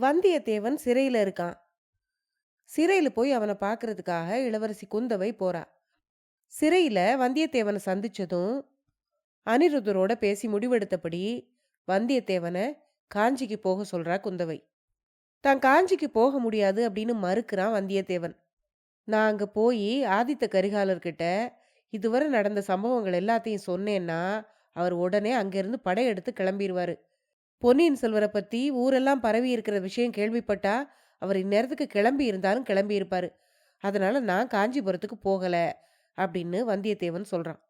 வந்தியத்தேவன் சிறையில இருக்கான். சிறையில போய் அவனை பார்க்கறதுக்காக இளவரசி குந்தவை போறா. சிறையில வந்தியத்தேவனை சந்திச்சதும் அனிருத்தரோட பேசி முடிவெடுத்தபடி வந்தியத்தேவனை காஞ்சிக்கு போக சொல்றா குந்தவை. தான் காஞ்சிக்கு போக முடியாது அப்படின்னு மறுக்கிறான் வந்தியத்தேவன். நான் அங்க போய் ஆதித்த கரிகாலர்கிட்ட இதுவரை நடந்த சம்பவங்கள் எல்லாத்தையும் சொன்னேன்னா அவர் உடனே அங்கிருந்து படையெடுத்து கிளம்பிடுவாரு. பொன்னியின் செல்வரை பத்தி ஊரெல்லாம் பரவி இருக்கிற விஷயம் கேள்விப்பட்டா அவர் இந்நேரத்துக்கு கிளம்பி இருந்தாலும் கிளம்பி இருப்பாரு. அதனால நான் காஞ்சிபுரத்துக்கு போகல அப்படின்னு வந்தியத்தேவன் சொல்றான்.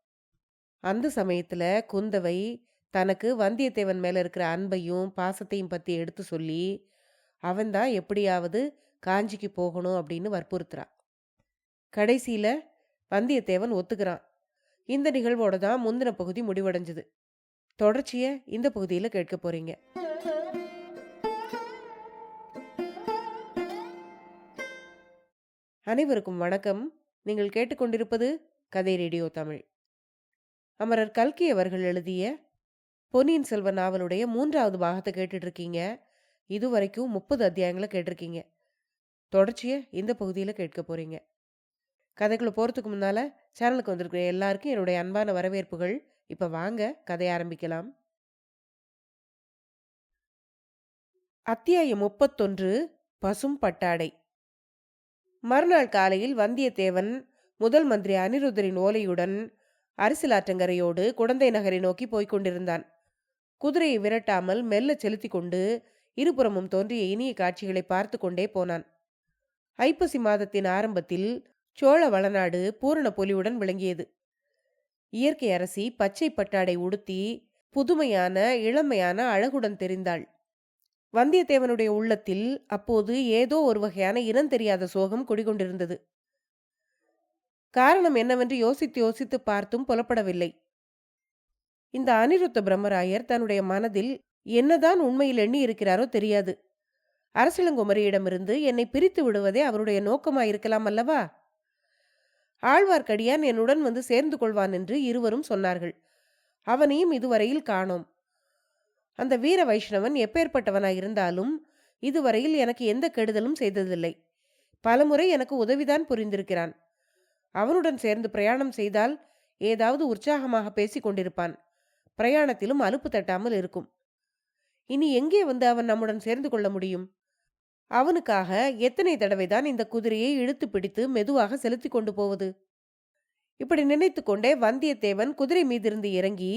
அந்த சமயத்துல குந்தவை தனக்கு வந்தியத்தேவன் மேல இருக்கிற அன்பையும் பாசத்தையும் பத்தி எடுத்து சொல்லி அவன்தான் எப்படியாவது காஞ்சிக்கு போகணும் அப்படின்னு வற்புறுத்துறா. கடைசியில வந்தியத்தேவன் ஒத்துக்கிறான். இந்த நிகழ்வோட தான் முந்தின பகுதி முடிவடைஞ்சது. தொடர்ச்சிய இந்த பகுதியில கேட்க போறீங்க. அனைவருக்கும் வணக்கம். நீங்கள் கேட்டுக்கொண்டிருப்பது கதை ரேடியோ தமிழ். அமரர் கல்கி அவர்கள் எழுதிய பொன்னியின் செல்வன் நாவலுடைய 3வது பாகத்தை கேட்டுட்டு இருக்கீங்க. இதுவரைக்கும் 30 அத்தியாயங்களை கேட்டிருக்கீங்க. தொடர்ச்சிய இந்த பகுதியில கேட்க போறீங்க. கதைக்குள்ள போறதுக்கு முன்னால சேனலுக்கு வந்திருக்கிற எல்லாருக்கும் என்னுடைய அன்பான வரவேற்புகள். இப்ப வாங்க கதை ஆரம்பிக்கலாம். அத்தியாயம் 31 பசும் பட்டாடை. மறுநாள் காலையில் வந்தியத்தேவன் முதல் மந்திரி அனிருத்தரின் ஓலையுடன் அரசியலாற்றங்கரையோடு குடந்தை நகரை நோக்கி போய்கொண்டிருந்தான். குதிரையை விரட்டாமல் மெல்ல செலுத்தி கொண்டு இருபுறமும் தோன்றிய இனிய காட்சிகளை பார்த்து கொண்டே போனான். ஐப்பசி மாதத்தின் ஆரம்பத்தில் சோழ வளநாடு பூரண பொலிவுடன் விளங்கியது. இயற்கை அரசி பச்சை பட்டாடை உடுத்தி புதுமையான இளமையான அழகுடன் தெரிந்தாள். வந்தியத்தேவனுடைய உள்ளத்தில் அப்போது ஏதோ ஒரு வகையான இனம் தெரியாத சோகம் குடிகொண்டிருந்தது. காரணம் என்னவென்று யோசித்து யோசித்து பார்த்தும் புலப்படவில்லை. இந்த அனிருத்த பிரம்மராயர் தன்னுடைய மனதில் என்னதான் உண்மையில் எண்ணி இருக்கிறாரோ தெரியாது. அரசிளங்குமரியிடமிருந்து என்னை பிரித்து விடுவதே அவருடைய நோக்கமாயிருக்கலாம் அல்லவா? ஆழ்வார்க்கடியான் என்னுடன் வந்து சேர்ந்து கொள்வான் என்று இருவரும் சொன்னார்கள். அவனையும் இதுவரையில் காணோம். அந்த வீர வைஷ்ணவன் எப்பேற்பட்டவனாயிருந்தாலும் இதுவரையில் எனக்கு எந்த கெடுதலும் செய்ததில்லை. பலமுறை எனக்கு உதவிதான் புரிந்திருக்கிறான். அவனுடன் சேர்ந்து பிரயாணம் செய்தால் ஏதாவது உற்சாகமாக பேசிக் கொண்டிருப்பான். பிரயாணத்திலும் அலுப்பு தட்டாமல் இருக்கும். இனி எங்கே வந்து அவன் நம்முடன் சேர்ந்து கொள்ள முடியும்? அவனுக்காக எத்தனை தடவைதான் இந்த குதிரையை இழுத்து பிடித்து மெதுவாக செலுத்தி கொண்டு போவது? இப்படி நினைத்து கொண்டே வந்தியத்தேவன் குதிரை மீதிருந்து இறங்கி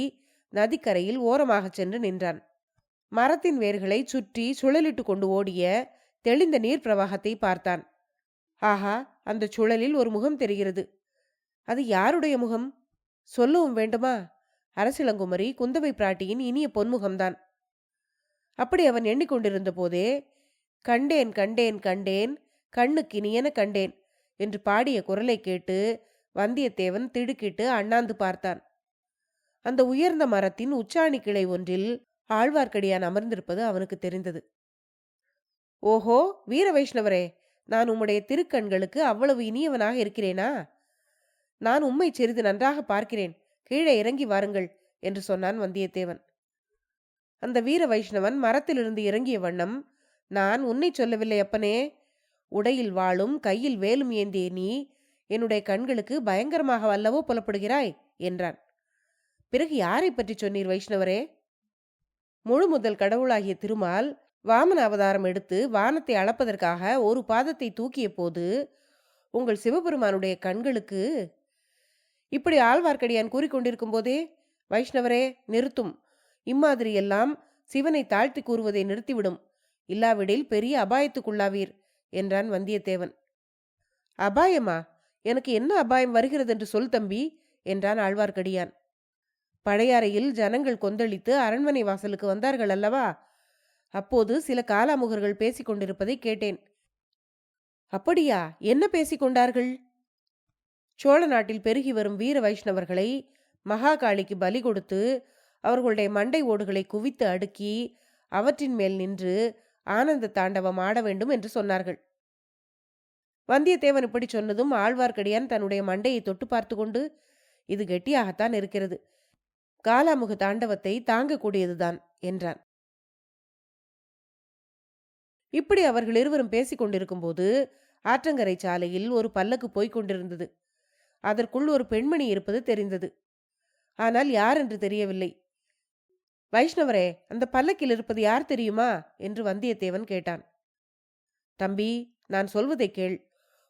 நதிக்கரையில் ஓரமாக சென்று நின்றான். மரத்தின் வேர்களை சுற்றி சுழலிட்டு கொண்டு ஓடிய தெளிந்த நீர் பிரவாகத்தை பார்த்தான். ஆஹா, அந்த சுழலில் ஒரு முகம் தெரிகிறது. அது யாருடைய முகம்? சொல்லவும் வேண்டுமா? அரசிளங்குமரி குந்தவை பிராட்டியின் இனிய பொன்முகம்தான். அப்படி அவன் எண்ணிக்கொண்டிருந்த போதே கண்டேன் கண்டேன் கண்டேன் கண்ணுக்கினியென கண்டேன் என்று பாடிய குரலை கேட்டு வந்தியத்தேவன் திடுக்கிட்டு அண்ணாந்து பார்த்தான். அந்த உயர்ந்த மரத்தின் உச்சாணி கிளை ஒன்றில் ஆழ்வார்க்கடியான் அமர்ந்திருப்பது அவனுக்கு தெரிந்தது. ஓஹோ, வீர வைஷ்ணவரே, நான் உம்முடைய திருக்கண்களுக்கு அவ்வளவு இனியவனாக இருக்கிறேனா? நான் உம்மை சிறிது நன்றாக பார்க்கிறேன். கீழே இறங்கி வாருங்கள் என்று சொன்னான் வந்தியத்தேவன். அந்த வீர வைஷ்ணவன் மரத்திலிருந்து இறங்கிய வண்ணம், நான் உன்னை சொல்லவில்லை அப்பனே. உடையில் வாளும் கையில் வேலும் ஏந்திய நீ என்னுடைய கண்களுக்கு பயங்கரமாக அல்லவோ புலப்படுகிறாய் என்றான். பிறகு யாரை பற்றி சொன்னீர் வைஷ்ணவரே? முழு முதல் கடவுளாகிய திருமால் வாமன அவதாரம் எடுத்து வானத்தை அளப்பதற்காக ஒரு பாதத்தை தூக்கிய போது உங்கள் சிவபெருமானுடைய கண்களுக்கு... இப்படி ஆழ்வார்க்கடியான் கூறிக்கொண்டிருக்கும் போதே, வைஷ்ணவரே நிறுத்தும். இம்மாதிரியெல்லாம் சிவனை தாழ்த்தி கூறுவதை நிறுத்திவிடும். இல்லாவிடில் பெரிய அபாயத்துக்குள்ளாவீர் என்றான் வந்தியத்தேவன். அபாயமா? எனக்கு என்ன அபாயம் வருகிறது என்று சொல் தம்பி என்றான் ஆழ்வார்க்கடியான். பழையாறையில் ஜனங்கள் கொந்தளித்து அரண்மனை வாசலுக்கு வந்தார்கள் அல்லவா? அப்போது சில காலாமுகர்கள் பேசிக் கொண்டிருப்பதை கேட்டேன். அப்படியா? என்ன பேசிக்கொண்டார்கள்? சோழ நாட்டில் பெருகி வரும் வீர வைஷ்ணவர்களை மகாகாளிக்கு பலி கொடுத்து அவர்களுடைய மண்டை ஓடுகளை குவித்து அடுக்கி அவற்றின் மேல் நின்று ஆனந்த தாண்டவம் ஆட வேண்டும் என்று சொன்னார்கள். வந்தியத்தேவன் இப்படி சொன்னதும் ஆழ்வார்க்கடியான் தன்னுடைய மண்டையை தொட்டு பார்த்து கொண்டு, இது கெட்டியாகத்தான் இருக்கிறது, காலாமுக தாண்டவத்தை தாங்கக்கூடியதுதான் என்றான். இப்படி அவர்கள் இருவரும் பேசிக் கொண்டிருக்கும் போது ஆற்றங்கரை சாலையில் ஒரு பல்லக்கு போய்க் கொண்டிருந்தது. அதற்குள் ஒரு பெண்மணி இருப்பது தெரிந்தது. ஆனால் யார் என்று தெரியவில்லை. வைஷ்ணவரே, அந்த பல்லக்கில் இருப்பது யார் தெரியுமா என்று வந்தியத்தேவன் கேட்டான். தம்பி, நான் சொல்வதை கேள்.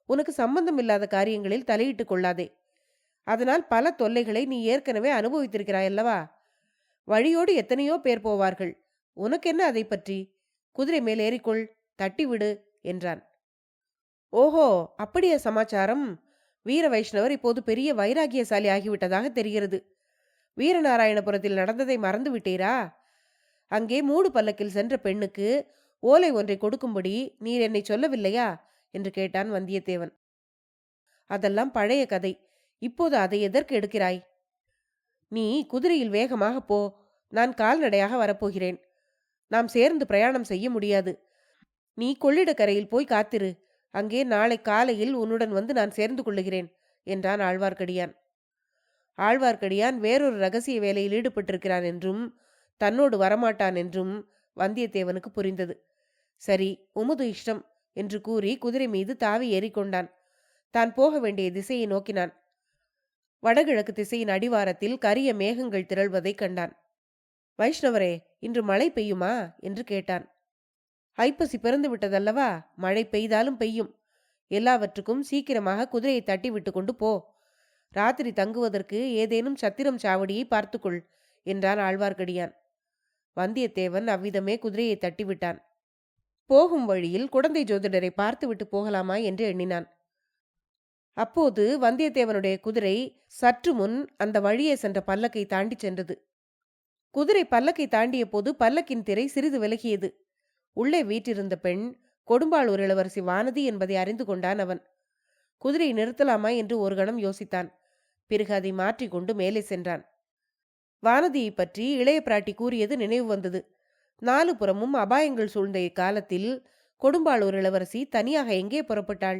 உனக்கு சம்பந்தம் இல்லாத காரியங்களில் தலையிட்டுக் கொள்ளாதே. அதனால் பல தொல்லைகளை நீ ஏற்கனவே அனுபவித்திருக்கிறாயல்லவா? வழியோடு எத்தனையோ பேர் போவார்கள். உனக்கென்ன அதை பற்றி? குதிரை மேல் ஏறிக்கொள், தட்டிவிடு என்றான். ஓஹோ, அப்படியே சமாச்சாரம். வீர வைஷ்ணவர் இப்போது பெரிய வைராகியசாலி ஆகிவிட்டதாக தெரிகிறது. வீரநாராயணபுரத்தில் நடந்ததை மறந்து விட்டீரா? அங்கே மூடு பல்லக்கில் சென்ற பெண்ணுக்கு ஓலை ஒன்றை கொடுக்கும்படி நீர் என்னை சொல்லவில்லையா என்று கேட்டான் வந்தியத்தேவன். அதெல்லாம் பழைய கதை. இப்போது அதை எதற்கு எடுக்கிறாய்? நீ குதிரையில் வேகமாக போ. நான் கால்நடையாக வரப்போகிறேன். நாம் சேர்ந்து பிரயாணம் செய்ய முடியாது. நீ கொள்ளிடக்கரையில் போய் காத்திரு. அங்கே நாளை காலையில் உன்னுடன் வந்து நான் சேர்ந்து கொள்ளுகிறேன் என்றான் ஆழ்வார்க்கடியான். ஆழ்வார்க்கடியான் வேறொரு ரகசிய வேலையில் ஈடுபட்டிருக்கிறான் என்றும் தன்னோடு வரமாட்டான் என்றும் வந்தியத்தேவனுக்கு புரிந்தது. சரி, உமது இஷ்டம் என்று கூறி குதிரை மீது தாவி ஏறிக்கொண்டான். தான் போக வேண்டிய திசையை நோக்கினான். வடகிழக்கு திசையின் அடிவாரத்தில் கரிய மேகங்கள் திரள்வதை கண்டான். வைஷ்ணவரே, இன்று மழை பெய்யுமா என்று கேட்டான். ஐப்பசி பிறந்து விட்டதல்லவா, மழை பெய்தாலும் பெய்யும். எல்லாவற்றுக்கும் சீக்கிரமாக குதிரையை தட்டி விட்டு கொண்டு போ. ராத்திரி தங்குவதற்கு ஏதேனும் சத்திரம் சாவடியை பார்த்துக்கொள் என்றான் ஆழ்வார்க்கடியான். வந்தியத்தேவன் அவ்விதமே குதிரையை தட்டிவிட்டான். போகும் வழியில் குடந்தை ஜோதிடரை பார்த்துவிட்டு போகலாமா என்று எண்ணினான். அப்போது வந்தியத்தேவனுடைய குதிரை சற்று முன் அந்த வழியே சென்ற பல்லக்கை தாண்டி சென்றது. குதிரை பல்லக்கை தாண்டிய போது பல்லக்கின் திரை சிறிது விலகியது. உள்ளே வீற்றிருந்த பெண் கொடும்பாளூர் இளவரசி வானதி என்பதை அறிந்து கொண்டான் அவன். குதிரையை நிறுத்தலாமா என்று ஒரு கணம் யோசித்தான். பிறகு அதை மாற்றிக்கொண்டு மேலே சென்றான். வானதியை பற்றி இளைய பிராட்டி கூறியது நினைவு வந்தது. 4 புறமும் அபாயங்கள் சூழ்ந்த இக்காலத்தில் கொடும்பாளூர் இளவரசி தனியாக எங்கே புறப்பட்டாள்?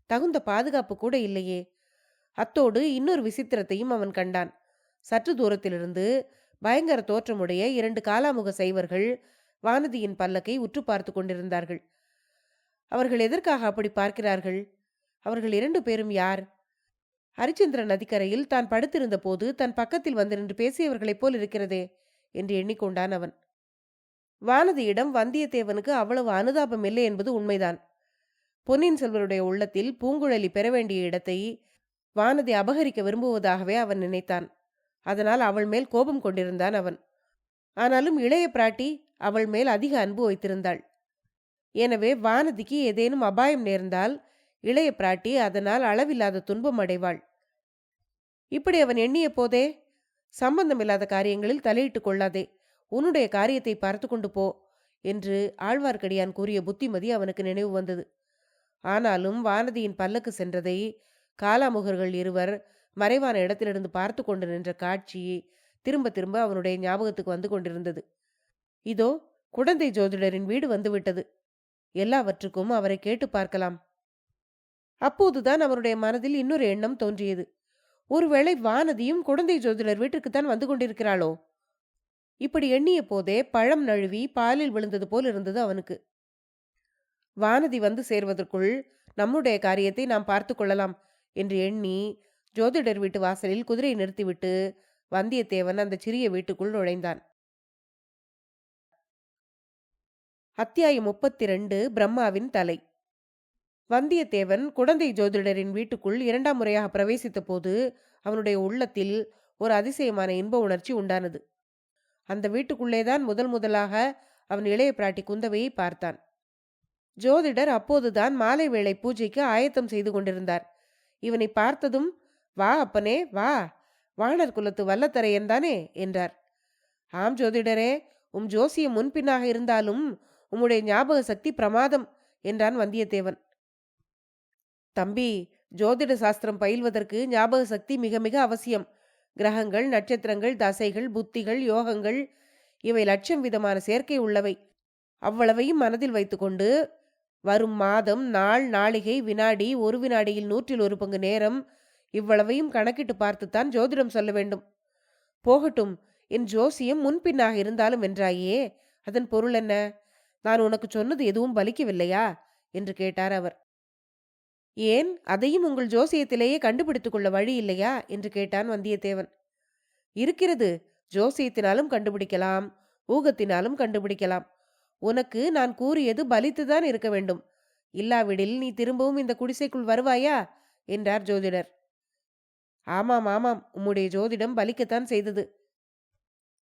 தகுந்த பாதுகாப்பு கூட இல்லையே. அத்தோடு இன்னொரு விசித்திரத்தையும் அவன் கண்டான். சற்று தூரத்திலிருந்து பயங்கர தோற்றமுடைய 2 காலாமுக சைவர்கள் வானதியின் பல்லக்கை உற்று பார்த்து கொண்டிருந்தார்கள். அவர்கள் எதற்காக அப்படி பார்க்கிறார்கள்? அவர்கள் 2 பேரும் யார்? ஹரிச்சந்திர நதிக்கரையில் தான் படுத்திருந்த போது தன் பக்கத்தில் வந்து நின்று பேசியவர்களைப் போல் இருக்கிறதே என்று எண்ணிக்கொண்டான் அவன். வானதியிடம் வந்தியத்தேவனுக்கு அவ்வளவு அனுதாபம் இல்லை என்பது உண்மைதான். பொன்னியின் செல்வருடைய உள்ளத்தில் பூங்குழலி பெற வேண்டிய இடத்தை வானதி அபகரிக்க விரும்புவதாகவே அவன் நினைத்தான். அதனால் அவள் மேல் கோபம் கொண்டிருந்தான் அவன். ஆனாலும் இளைய பிராட்டி அவள் மேல் அதிக அன்பு வைத்திருந்தாள். எனவே வானதிக்கு ஏதேனும் அபாயம் நேர்ந்தால் இளைய பிராட்டி அதனால் அளவில்லாத துன்பம் அடைவாள். இப்படி அவன் எண்ணிய போதே, சம்பந்தமில்லாத காரியங்களில் தலையிட்டுக் கொள்ளாதே, உன்னுடைய காரியத்தை பார்த்து கொண்டு போ என்று ஆழ்வார்க்கடியான் கூறிய புத்திமதி அவனுக்கு நினைவு வந்தது. ஆனாலும் வானதியின் பல்லக்கு சென்றதை காலாமுகர்கள் இருவர் மறைவான இடத்திலிருந்து பார்த்து கொண்டு நின்ற காட்சி திரும்ப திரும்ப அவனுடைய ஞாபகத்துக்கு வந்து கொண்டிருந்தது. இதோ குடந்தை ஜோதிடரின் வீடு வந்துவிட்டது. எல்லாவற்றுக்கும் அவரை கேட்டு பார்க்கலாம். அப்போதுதான் அவருடைய மனதில் இன்னொரு எண்ணம் தோன்றியது. ஒருவேளை வானதியும் குடந்தை ஜோதிடர் வீட்டிற்குத்தான் வந்து கொண்டிருக்கிறாளோ? இப்படி எண்ணிய போதே பழம் நழுவி பாலில் விழுந்தது போல் இருந்தது அவனுக்கு. வானதி வந்து சேர்வதற்குள் நம்முடைய காரியத்தை நாம் பார்த்து கொள்ளலாம் என்று எண்ணி ஜோதிடர் வீட்டு வாசலில் குதிரையை நிறுத்திவிட்டு வந்தியத்தேவன் அந்த சிறிய வீட்டுக்குள் நுழைந்தான். அத்தியாயம் 32. பிரம்மாவின் தலை. வந்தியத்தேவன் குடந்தை ஜோதிடரின் வீட்டுக்குள் 2ஆம் முறையாக பிரவேசித்த போது அவனுடைய உள்ளத்தில் ஒரு அதிசயமான இன்ப உணர்ச்சி உண்டானது. அந்த வீட்டுக்குள்ளேதான் முதலாக அவன் இளைய பிராட்டி குந்தவையை பார்த்தான். ஜோதிடர் அப்போதுதான் மாலை வேளை பூஜைக்கு ஆயத்தம் செய்து கொண்டிருந்தார். இவனை பார்த்ததும், வா அப்பனே வா, வாணர் குலத்து வல்லத்தரையன் தானே என்றார். ஆம் ஜோதிடரே, ஜோசியம் முன்பின்னாக இருந்தாலும் உம்முடைய ஞாபக சக்தி பிரமாதம் என்றான் வந்தியத்தேவன். தம்பி, ஜோதிட சாஸ்திரம் பயில்வதற்கு ஞாபக சக்தி மிக மிக அவசியம். கிரகங்கள், நட்சத்திரங்கள், தசைகள், புத்திகள், யோகங்கள் இவை லட்சம் விதமான சேர்க்கை உள்ளவை. அவ்வளவையும் மனதில் வைத்துக்கொண்டு வரும் மாதம், நாள், நாளிகை, வினாடி, ஒரு வினாடியில் 100 பங்கு நேரம் இவ்வளவையும் கணக்கிட்டு பார்த்துத்தான் ஜோதிடம் சொல்ல வேண்டும். போகட்டும், என் ஜோசியம் முன்பின்னாக இருந்தாலும் என்றாயே, அதன் பொருள் என்ன? நான் உனக்கு சொன்னது எதுவும் பலிக்கவில்லையா என்று கேட்டார் அவர். ஏன், அதையும் உங்கள் ஜோசியத்திலேயே கண்டுபிடித்துக் கொள்ள வழி இல்லையா என்று கேட்டான் வந்தியத்தேவன். இருக்கிறது. ஜோசியத்தினாலும் கண்டுபிடிக்கலாம், ஊகத்தினாலும் கண்டுபிடிக்கலாம். உனக்கு நான் கூறியது பலித்துதான் இருக்க வேண்டும். இல்லாவிடில் நீ திரும்பவும் இந்த குடிசைக்குள் வருவாயா என்றார் ஜோதிடர். ஆமாம் ஆமாம், உம்முடைய ஜோதிடம் பலிக்கத்தான் செய்தது.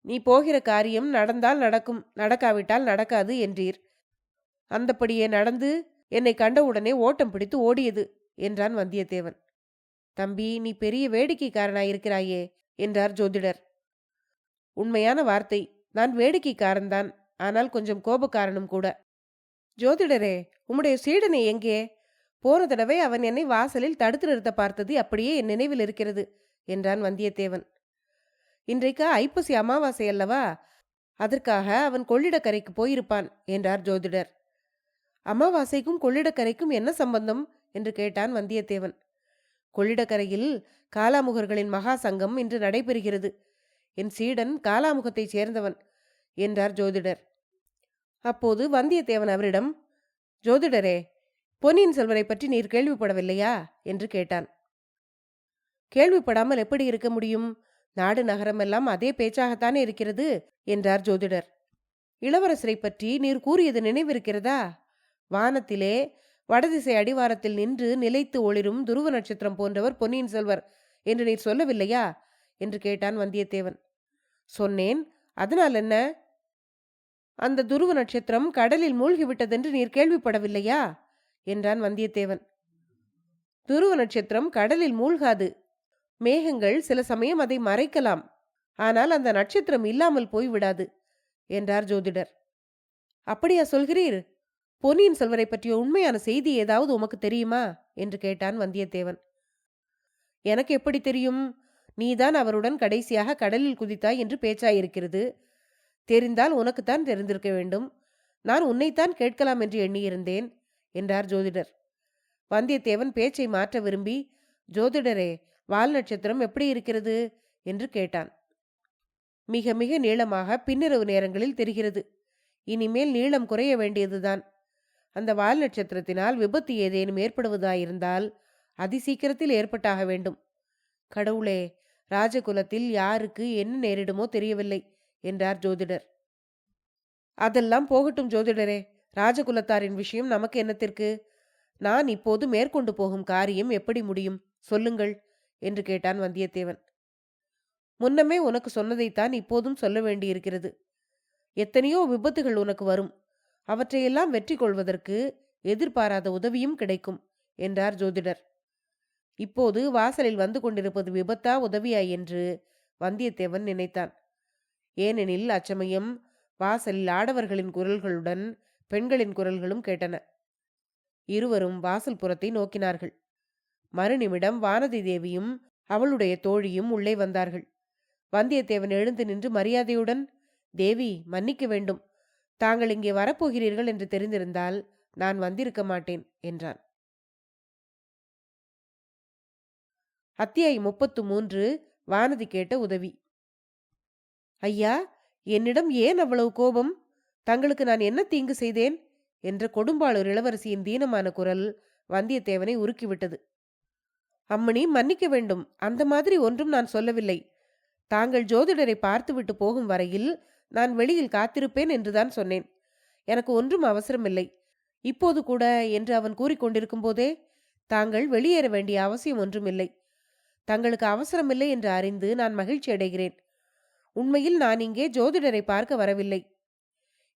நீ போகிற காரியம் நடந்தால் நடக்கும், நடக்காவிட்டால் நடக்காது என்றீர். அந்தப்படியே நடந்து என்னை கண்டவுடனே ஓட்டம் பிடித்து ஓடியது என்றான் வந்தியத்தேவன். தம்பி, நீ பெரிய வேடிக்கைக்காரனாயிருக்கிறாயே என்றார் ஜோதிடர். உண்மையான வார்த்தை, நான் வேடிக்கைக்காரன்தான், ஆனால் கொஞ்சம் கோபக்காரனும் கூட. ஜோதிடரே, உம்முடைய சீடனை எங்கே? போன தடவை அவன் என்னை வாசலில் தடுத்து நிறுத்த பார்த்தது அப்படியே என் நினைவில் இருக்கிறது என்றான் வந்தியத்தேவன். இன்றைக்கு ஐப்பசி அமாவாசை அல்லவா, அதற்காக அவன் கொள்ளிடக்கரைக்கு போயிருப்பான் என்றார் ஜோதிடர். அமாவாசைக்கும் கொள்ளிடக்கரைக்கும் என்ன சம்பந்தம் என்று கேட்டான் வந்தியத்தேவன். கொள்ளிடக்கரையில் காலாமுகர்களின் மகா சங்கம் இன்று நடைபெறுகிறது. என் சீடன் காலாமுகத்தைச் சேர்ந்தவன் என்றார் ஜோதிடர். அப்போது வந்தியத்தேவன் அவரிடம், ஜோதிடரே, பொன்னியின் செல்வரை பற்றி நீர் கேள்விப்படவில்லையா என்று கேட்டான். கேள்விப்படாமல் எப்படி இருக்க முடியும்? நாடு நகரமெல்லாம் அதே பேச்சாகத்தானே இருக்கிறது என்றார் ஜோதிடர். இளவரசரை பற்றி நீர் கூறியது நினைவிருக்கிறதா? வானத்திலே வடதிசை அடிவாரத்தில் நின்று நிலைத்து ஒளிரும் துருவ நட்சத்திரம் போன்றவர் பொன்னியின் செல்வர் என்று நீர் சொல்லவில்லையா என்று கேட்டான் வந்தியத்தேவன். சொன்னேன். அதனால் என்ன? அந்த துருவ நட்சத்திரம் கடலில் மூழ்கிவிட்டதென்று நீர் கேள்விப்படவில்லையா என்றான் வந்தியத்தேவன். துருவ நட்சத்திரம் கடலில் மூழ்காது. மேகங்கள் சில சமயம் அதை மறைக்கலாம், ஆனால் அந்த நட்சத்திரம் இல்லாமல் போய்விடாது என்றார் ஜோதிடர். அப்படியா சொல்கிறீர்? பொன்னியின் செல்வரை பற்றிய உண்மையான செய்தி ஏதாவது உமக்கு தெரியுமா என்று கேட்டான் வந்தியத்தேவன். எனக்கு எப்படி தெரியும்? நீதான் அவருடன் கடைசியாக கடலில் குதித்தாய் என்று பேச்சாயிருக்கிறது. தெரிந்தால் உனக்குத்தான் தெரிந்திருக்க வேண்டும். நான் உன்னைத்தான் கேட்கலாம் என்று எண்ணியிருந்தேன் என்றார் ஜோதிடர். வந்தியத்தேவன் பேச்சை மாற்ற விரும்பி, ஜோதிடரே, வால் நட்சத்திரம் எப்படி இருக்கிறது என்று கேட்டான். மிக மிக நீளமாக பின்னிரவு நேரங்களில் தெரிகிறது. இனிமேல் நீளம் குறைய வேண்டியதுதான். அந்த வால் நட்சத்திரத்தினால் விபத்து ஏதேனும் ஏற்படுவதாயிருந்தால் அதிசீக்கிரத்தில் ஏற்பட்டாக வேண்டும். கடவுளே, ராஜகுலத்தில் யாருக்கு என்ன நேரிடுமோ தெரியவில்லை என்றார் ஜோதிடர். அதெல்லாம் போகட்டும் ஜோதிடரே, ராஜகுலத்தாரின் விஷயம் நமக்கு என்னத்திற்கு? நான் இப்போது மேற்கொண்டு போகும் காரியம் எப்படி முடியும் சொல்லுங்கள் என்று கேட்டான் வந்தியத்தேவன். முன்னமே உனக்கு சொன்னதைத்தான் இப்போதும் சொல்ல வேண்டியிருக்கிறது. எத்தனையோ விபத்துகள் உனக்கு வரும். அவற்றையெல்லாம் வெற்றி கொள்வதற்கு எதிர்பாராத உதவியும் கிடைக்கும் என்றார் ஜோதிடர். இப்போது வாசலில் வந்து கொண்டிருப்பது விபத்தா உதவியா என்று வந்தியத்தேவன் நினைத்தான். ஏனெனில் அச்சமயம் வாசலில் ஆடவர்களின் குரல்களுடன் பெண்களின் குரல்களும் கேட்டன. இருவரும் வாசல் புறத்தை நோக்கினார்கள். மறுநிமிடம் வானதி தேவியும் அவளுடைய தோழியும் உள்ளே வந்தார்கள். வந்தியத்தேவன் எழுந்து நின்று மரியாதையுடன், தேவி, மன்னிக்க வேண்டும். தாங்கள் இங்கே வரப்போகிறீர்கள் என்று தெரிந்திருந்தால் நான் வந்திருக்க மாட்டேன் என்றான். அத்தியாயம் 33. வானதி கேட்ட உதவி. ஐயா, என்னிடம் ஏன் அவ்வளவு கோபம்? தங்களுக்கு நான் என்ன தீங்கு செய்தேன் என்ற கொடும்பாளூர் இளவரசியின் தீனமான குரல் வந்தியத்தேவனை உருக்கிவிட்டது. அம்மணி, மன்னிக்க வேண்டும். அந்த மாதிரி ஒன்றும் நான் சொல்லவில்லை. தாங்கள் ஜோதிடரை பார்த்துவிட்டு போகும் வரையில் நான் வெளியில் காத்திருப்பேன் என்றுதான் சொன்னேன். எனக்கு ஒன்றும் அவசரமில்லை. இப்போது கூட என்று அவன் கூறிக்கொண்டிருக்கும் போதே, தாங்கள் வெளியேற வேண்டிய அவசியம் ஒன்றுமில்லை. தங்களுக்கு அவசரமில்லை என்று அறிந்து நான் மகிழ்ச்சி அடைகிறேன். உண்மையில் நான் இங்கே ஜோதிடரை பார்க்க வரவில்லை.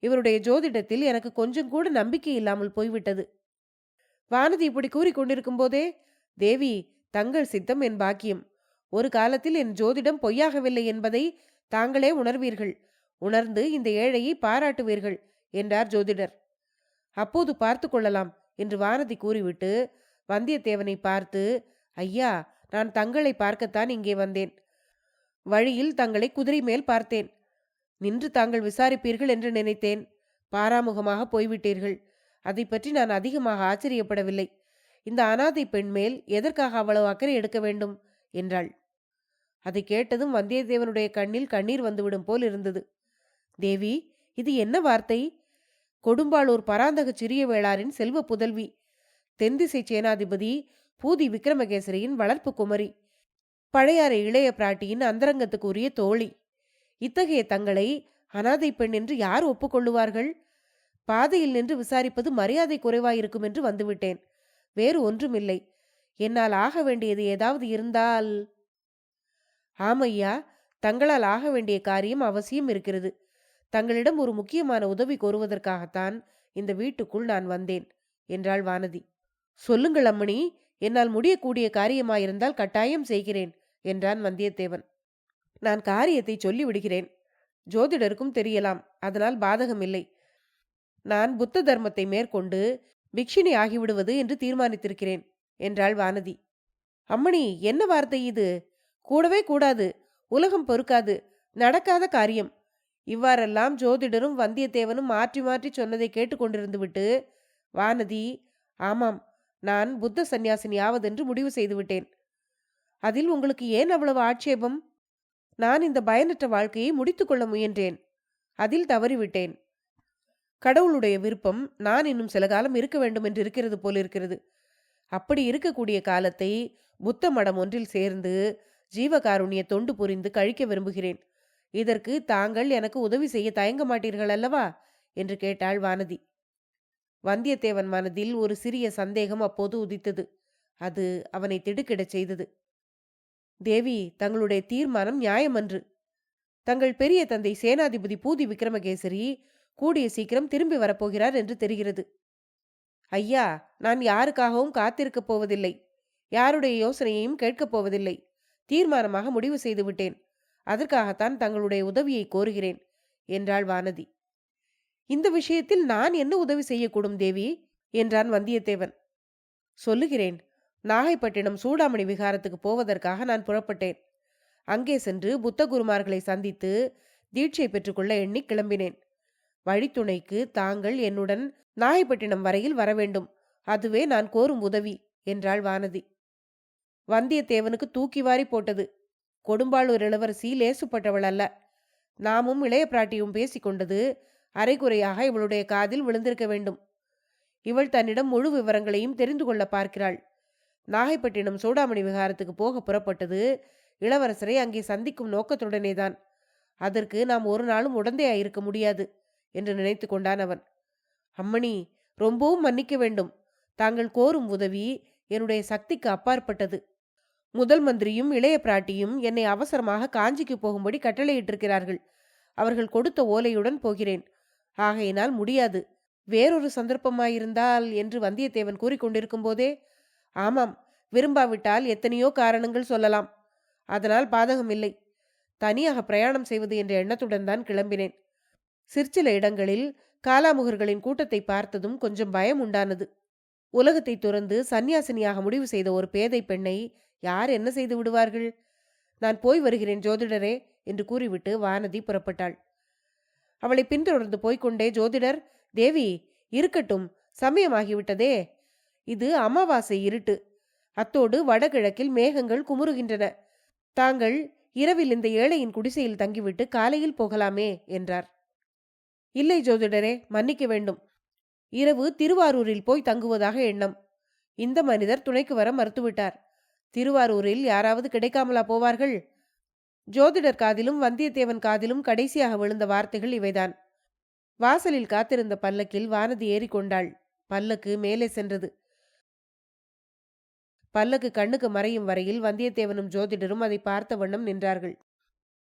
இவருடைய ஜோதிடத்தில் எனக்கு கொஞ்சம் கூட நம்பிக்கை இல்லாமல் போய்விட்டது. வானதி இப்படி கூறிக்கொண்டிருக்கும் போதே, தேவி, தங்கள் சித்தம் என் பாக்கியம். ஒரு காலத்தில் என் ஜோதிடம் பொய்யாகவில்லை என்பதை தாங்களே உணர்வீர்கள். உணர்ந்து இந்த ஏழையை பாராட்டுவீர்கள் என்றார் ஜோதிடர். அப்போது பார்த்து கொள்ளலாம் என்று வானதி கூறிவிட்டு வந்தியத்தேவனை பார்த்து, ஐயா, நான் தங்களை பார்க்கத்தான் இங்கே வந்தேன். வழியில் தங்களை குதிரை மேல் பார்த்தேன். நின்று தாங்கள் விசாரிப்பீர்கள் என்று நினைத்தேன். பாராமுகமாக போய்விட்டீர்கள். அதை பற்றி நான் அதிகமாக ஆச்சரியப்படவில்லை. இந்த அனாதை பெண் மேல் எதற்காக அவ்வளவு அக்கறை எடுக்க வேண்டும் என்றாள். அதை கேட்டதும் வந்தியத்தேவனுடைய கண்ணில் கண்ணீர் வந்துவிடும் போல் இருந்தது. தேவி, இது என்ன வார்த்தை? கொடும்பாளூர் பராந்தக சிறிய வேளாரின் செல்வ புதல்வி, தென்திசை சேனாதிபதி பூதி விக்ரமகேசரியின் வளர்ப்பு குமரி, பழையாறை இளைய பிராட்டியின் அந்தரங்கத்துக்கு உரிய தோழி. இத்தகைய தங்களை அனாதை பெண் என்று யார் ஒப்புக்கொள்ளுவார்கள்? பாதையில் நின்று விசாரிப்பது மரியாதை குறைவாயிருக்கும் என்று வந்துவிட்டேன். வேறு ஒன்றுமில்லை. என்னால் ஆக வேண்டியது ஏதாவது இருந்தால்... ஆமையா, தங்களால் ஆக வேண்டிய காரியம் அவசியம் இருக்கிறது. தங்களிடம் ஒரு முக்கியமான உதவி கோருவதற்காகத்தான் இந்த வீட்டுக்குள் நான் வந்தேன் என்றாள் வானதி. சொல்லுங்கள் அம்மணி, என்னால் முடியக்கூடிய காரியமாயிருந்தால் கட்டாயம் செய்கிறேன் என்றான் வந்தியத்தேவன். நான் காரியத்தை சொல்லிவிடுகிறேன். ஜோதிடருக்கும் தெரியலாம், அதனால் பாதகமில்லை. நான் புத்த தர்மத்தை மேற்கொண்டு பிக்ஷினி ஆகிவிடுவது என்று தீர்மானித்திருக்கிறேன் என்றாள் வானதி. அம்மணி, என்ன வார்த்தை இது? கூடவே கூடாது, உலகம் பொறுக்காது, நடக்காத காரியம். இவ்வாறெல்லாம் ஜோதிடரும் வந்தியத்தேவனும் மாற்றி மாற்றி சொன்னதை கேட்டுக்கொண்டிருந்து விட்டு வானதி, ஆமாம், நான் புத்த சந்நியாசினி ஆவதென்று முடிவு செய்துவிட்டேன். அதில் உங்களுக்கு ஏன் அவ்வளவு ஆட்சேபம்? நான் இந்த பயனற்ற வாழ்க்கையை முடித்துக்கொள்ள முயன்றேன். அதில் தவறிவிட்டேன். கடவுளுடைய விருப்பம் நான் இன்னும் சில காலம் இருக்க வேண்டும் என்று இருக்கிறது போலிருக்கிறது. அப்படி இருக்கக்கூடிய காலத்தை புத்த மடம் ஒன்றில் சேர்ந்து ஜீவகாருண்ய தொண்டு புரிந்து கழிக்க விரும்புகிறேன். இதற்கு தாங்கள் எனக்கு உதவி செய்ய தயங்க மாட்டீர்கள் அல்லவா என்று கேட்டாள் வானதி. வந்தியத்தேவன் மனதில் ஒரு சிறிய சந்தேகம் அப்போது உதித்தது. அது அவனை திடுக்கிடச் செய்தது. தேவி, தங்களுடைய தீர்மானம் நியாயமன்று. தங்கள் பெரிய தந்தை சேனாதிபதி பூதி விக்ரமகேசரி கூடிய சீக்கிரம் திரும்பி வரப்போகிறார் என்று தெரிகிறது. ஐயா, நான் யாருக்காகவும் காத்திருக்கப் போவதில்லை. யாருடைய யோசனையையும் கேட்கப் போவதில்லை. தீர்மானமாக முடிவு செய்துவிட்டேன். அதற்காகத்தான் தங்களுடைய உதவியை கோருகிறேன் என்றாள் வானதி. இந்த விஷயத்தில் நான் என்ன உதவி செய்யக்கூடும் தேவி என்றான் வந்தியத்தேவன். சொல்லுகிறேன். நாகைப்பட்டினம் சூடாமணி விகாரத்துக்கு போவதற்காக நான் புறப்பட்டேன். அங்கே சென்று புத்த குருமார்களை சந்தித்து தீட்சை பெற்றுக்கொள்ள எண்ணி கிளம்பினேன். வழித்துணைக்கு தாங்கள் என்னுடன் நாகைப்பட்டினம் வரையில் வரவேண்டும். அதுவே நான் கோரும் உதவி என்றாள் வானதி. வந்தியத்தேவனுக்கு தூக்கி வாரி போட்டது. கொடும்பாளூர் இளவரசி லேசுப்பட்டவள் அல்ல. நாமும் இளைய பிராட்டியும் பேசிக்கொண்டது அரைகுறையாக இவளுடைய காதில் விழுந்திருக்க வேண்டும். இவள் தன்னிடம் முழு விவரங்களையும் தெரிந்து கொள்ள பார்க்கிறாள். நாகைப்பட்டினம் சூடாமணி விகாரத்துக்கு போக புறப்பட்டது இளவரசரை அங்கே சந்திக்கும் நோக்கத்துடனேதான். அதற்கு நாம் ஒரு நாளும் உடந்தையாயிருக்க முடியாது என்று நினைத்து கொண்டான் அவன். அம்மணி, ரொம்பவும் மன்னிக்க வேண்டும். தாங்கள் கோரும் உதவி என்னுடைய சக்திக்கு அப்பாற்பட்டது. முதல் மந்திரியும் இளைய பிராட்டியும் என்னை அவசரமாக காஞ்சிக்கு போகும்படி கட்டளையிட்டிருக்கிறார்கள். அவர்கள் கொடுத்த ஓலையுடன் போகிறேன். ஆகையினால் முடியாது. வேறொரு சந்தர்ப்பமாயிருந்தால் என்று வந்தியத்தேவன் கூறிக்கொண்டிருக்கும் போதே, ஆமாம், விரும்பாவிட்டால் எத்தனையோ காரணங்கள் சொல்லலாம். அதனால் பாதகமில்லை. தனியாக பிரயாணம் செய்வது என்ற எண்ணத்துடன் தான் கிளம்பினேன். சிற்சில இடங்களில் காலாமுகர்களின் கூட்டத்தை பார்த்ததும் கொஞ்சம் பயம் உண்டானது. உலகத்தை துறந்து சந்நியாசினியாக முடிவு செய்த ஒரு பேதை பெண்ணை யார் என்ன செய்து விடுவார்கள்? நான் போய் வருகிறேன் ஜோதிடரே என்று கூறிவிட்டு வானதி புறப்பட்டாள். அவளை பின்தொடர்ந்து போய்கொண்டே, ஜோதிடர், தேவி, இருக்கட்டும், சமயமாகிவிட்டதே. இது அமாவாசை இருட்டு. அத்தோடு வடகிழக்கில் மேகங்கள் குமுறுகின்றன. தாங்கள் இரவில் இந்த ஏழையின் குடிசையில் தங்கிவிட்டு காலையில் போகலாமே என்றார். இல்லை ஜோதிடரே, மன்னிக்க வேண்டும். இரவு திருவாரூரில் போய் தங்குவதாக எண்ணம். இந்த மனிதர் துணைக்கு வர மறுத்துவிட்டார். திருவாரூரில் யாராவது கிடைக்காமலா போவார்கள்? ஜோதிடர் காதிலும் வந்தியத்தேவன் காதிலும் கடைசியாக விழுந்த வார்த்தைகள் இவைதான். வாசலில் காத்திருந்த பல்லக்கில் வானதி ஏறிக்கொண்டாள். பல்லக்கு மேலே சென்றது. பல்லக்கு கண்ணுக்கு மறையும் வரையில் வந்தியத்தேவனும் ஜோதிடரும் அதை பார்த்த வண்ணம் நின்றார்கள்.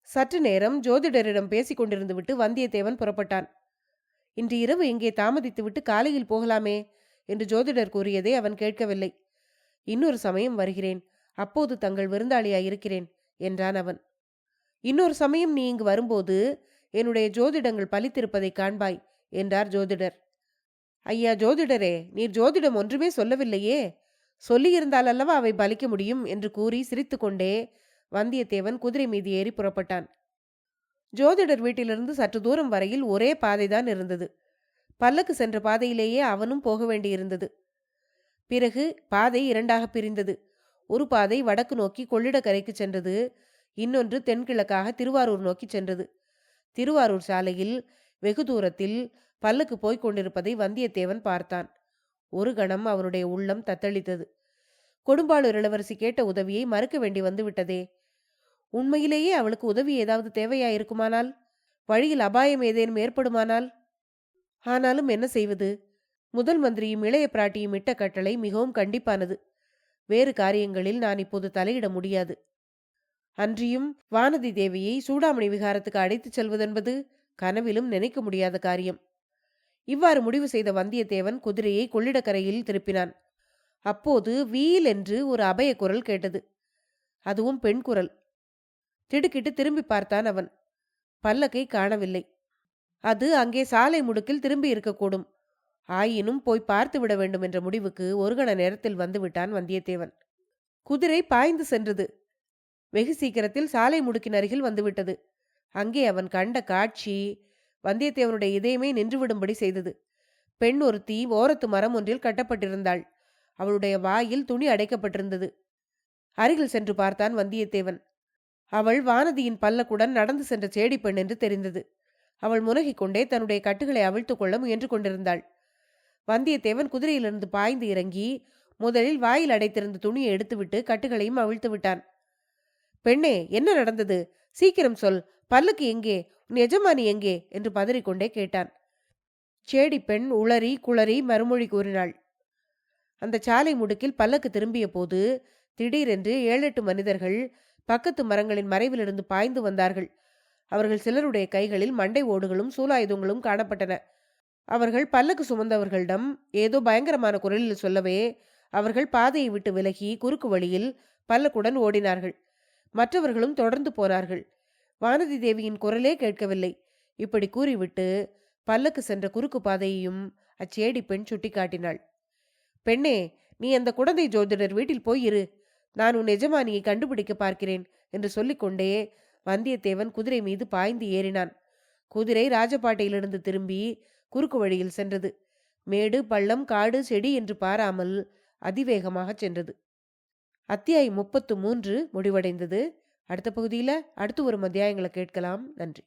சற்று நேரம் ஜோதிடரிடம் பேசிக் கொண்டிருந்து விட்டு வந்தியத்தேவன் புறப்பட்டான். இன்று இரவு இங்கே தாமதித்துவிட்டு காலையில் போகலாமே என்று ஜோதிடர் கூறியதை அவன் கேட்கவில்லை. இன்னொரு சமயம் வருகிறேன், அப்போது தங்கள் விருந்தாளியாயிருக்கிறேன் என்றான் அவன். இன்னொரு சமயம் நீ இங்கு வரும்போது என்னுடைய ஜோதிடங்கள் பலித்திருப்பதை காண்பாய் என்றார் ஜோதிடர். ஐயா ஜோதிடரே, நீர் ஜோதிடம் ஒன்றுமே சொல்லவில்லையே. சொல்லியிருந்தால் அல்லவா அவை பலிக்க முடியும் என்று கூறி சிரித்துக்கொண்டே வந்தியத்தேவன் குதிரை மீது ஏறி புறப்பட்டான். ஜோதிடர் வீட்டிலிருந்து சற்று தூரம் வரையில் ஒரே பாதைதான் இருந்தது. பல்லக்கு சென்ற பாதையிலேயே அவனும் போக வேண்டியிருந்தது. பிறகு பாதை இரண்டாக பிரிந்தது. ஒரு பாதை வடக்கு நோக்கி கொள்ளிடக்கரைக்கு சென்றது. இன்னொன்று தென்கிழக்காக திருவாரூர் நோக்கி சென்றது. திருவாரூர் சாலையில் வெகு தூரத்தில் பல்லக்கு போய்க் கொண்டிருப்பதை வந்தியத்தேவன் பார்த்தான். ஒரு கணம் அவனுடைய உள்ளம் தத்தளித்தது. கொடும்பாளூர் இளவரசி கேட்ட உதவியை மறுக்க வேண்டி வந்து விட்டதே. உண்மையிலேயே அவளுக்கு உதவி ஏதாவது தேவையாயிருக்குமானால், வழியில் அபாயம் ஏதேனும் ஏற்படுமானால்? ஆனாலும் என்ன செய்வது? முதல் மந்திரியும் இளைய பிராட்டியும் இட்ட கட்டளை மிகவும் கண்டிப்பானது. வேறு காரியங்களில் நான் இப்போது தலையிட முடியாது. அன்றியும் வானதி தேவியை சூடாமணி விகாரத்துக்கு அழைத்துச் செல்வதென்பது கனவிலும் நினைக்க முடியாத காரியம். இவ்வாறு முடிவு செய்த வந்தியத்தேவன் குதிரையை கொள்ளிடக்கரையில் திருப்பினான். அப்போது வீல் என்று ஒரு அபய குரல் கேட்டது. அதுவும் பெண் குரல். திடுக்கிட்டு திரும்பி பார்த்தான் அவன். பல்லக்கை காணவில்லை. அது அங்கே சாலை முடுக்கில் திரும்பி இருக்கக்கூடும். ஆயினும் போய் பார்த்து விட வேண்டும் என்ற முடிவுக்கு ஒரு கண நேரத்தில் வந்து விட்டான் வந்தியத்தேவன். குதிரை பாய்ந்து சென்றது. வெகு சீக்கிரத்தில் சாலை முடுக்கின் அருகில் வந்துவிட்டது. அங்கே அவன் கண்ட காட்சி வந்தியத்தேவனுடைய இதயமே நின்றுவிடும்படி செய்தது. பெண் ஒருத்தி ஓரத்து மரம் ஒன்றில் கட்டப்பட்டிருந்தாள். அவளுடைய வாயில் துணி அடைக்கப்பட்டிருந்தது. அருகில் சென்று பார்த்தான் வந்தியத்தேவன். அவள் வானதியின் பல்லக்குடன் நடந்து சென்ற சேடி பெண் என்று தெரிந்தது. அவள் முனகிக் கொண்டே தன்னுடைய கட்டுகளை அவிழ்த்துக் கொள்ள முயன்று கொண்டிருந்தாள். வந்தியத்தேவன் குதிரையிலிருந்து பாய்ந்து இறங்கி முதலில் வாயில் அடைத்திருந்த துணியை எடுத்துவிட்டு கட்டுகளையும் அவிழ்த்து விட்டான். பெண்ணே, என்ன நடந்தது? சீக்கிரம் சொல். பல்லக்கு எங்கே? உன் எஜமானி எங்கே என்று பதறிக்கொண்டே கேட்டான். சேடி பெண் உளறி குளறி மறுமொழி கூறினாள். அந்த சாலை முடுக்கில் பல்லக்கு திரும்பிய போது திடீரென்று 7-8 மனிதர்கள் பக்கத்து மரங்களின் மறைவிலிருந்து பாய்ந்து வந்தார்கள். அவர்கள் சிலருடைய கைகளில் மண்டை ஓடுகளும் சூலாயுதங்களும் காணப்பட்டன. அவர்கள் பல்லக்கு சுமந்தவர்களிடம் ஏதோ பயங்கரமான குரலில் சொல்லவே அவர்கள் பாதையை விட்டு விலகி குறுக்கு வழியில் பல்லக்குடன் ஓடினார்கள். மற்றவர்களும் தொடர்ந்து போனார்கள். வானதி தேவியின் குரலே கேட்கவில்லை. இப்படி கூறிவிட்டு பல்லக்கு சென்ற குறுக்கு பாதையையும் அச்சேடி பெண் சுட்டி காட்டினாள். பெண்ணே, நீ அந்த குழந்தை ஜோதிடர் வீட்டில் போய் இரு. நான் உன் எஜமானியை கண்டுபிடிக்க பார்க்கிறேன் என்று சொல்லிக்கொண்டே வந்தியத்தேவன் குதிரை மீது பாய்ந்து ஏறினான். குதிரை ராஜபாட்டையிலிருந்து திரும்பி குறுக்கு வழியில் சென்றது. மேடு பள்ளம் காடு செடி என்று பாராமல் அதிவேகமாக சென்றது. அத்தியாயம் 33 முடிவடைந்தது. அடுத்த பகுதியில் அடுத்து வரும் அத்தியாயங்களை கேட்கலாம். நன்றி.